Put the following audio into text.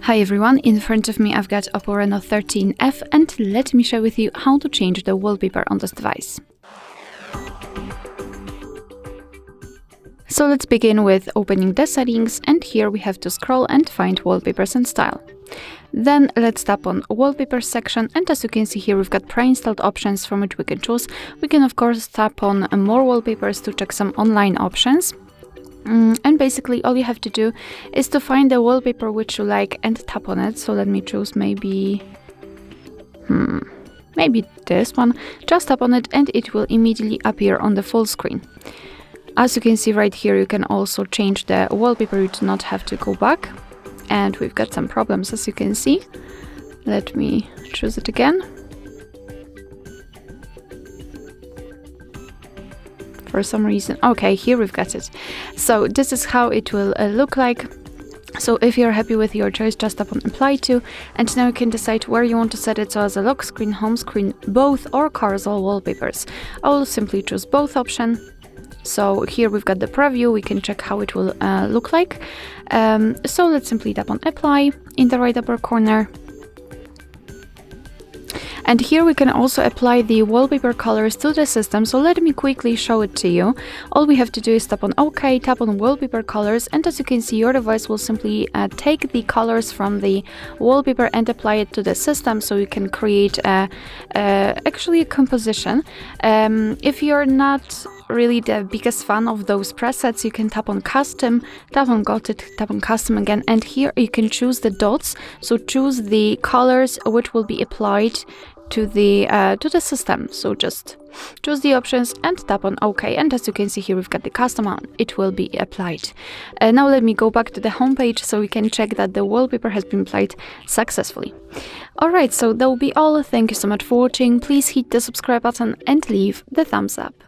Hi everyone, in front of me I've got Oppo Reno 13F and let me share with you how to change the wallpaper on this device. So let's begin with opening the settings, and here we have to scroll and find wallpapers and style. Then let's tap on wallpaper section, and as you can see here we've got pre-installed options from which we can choose. We can of course tap on more wallpapers to check some online options. And basically all you have to do is to find the wallpaper which you like and tap on it. So let me choose maybe this one. Just tap on it and it will immediately appear on the full screen. As you can see right here, you can also change the wallpaper. You do not have to go back. And we've got some problems, as you can see. Let me choose it again. For some reason. Okay, here we've got it. So this is how it will look like. So if you're happy with your choice, just tap on apply to, and now you can decide where you want to set it. So as a lock screen, home screen, both, or carousel wallpapers. I will simply choose both option. So here we've got the preview. We can check how it will look like. So let's simply tap on apply in the right upper corner. And here we can also apply the wallpaper colors to the system. So let me quickly show it to you. All we have to do is tap on OK, tap on wallpaper colors, and as you can see, your device will simply take the colors from the wallpaper and apply it to the system. So you can create actually a composition. If you're not really the biggest fan of those presets, you can tap on custom, tap on got it, tap on custom again, and here you can choose the dots. So choose the colors which will be applied to the system. So just choose the options and tap on OK, and as you can see here we've got the custom one. It will be applied. Now let me go back to the home page so we can check that the wallpaper has been applied successfully. Alright, so that will be all. Thank you so much for watching. Please hit the subscribe button and leave the thumbs up.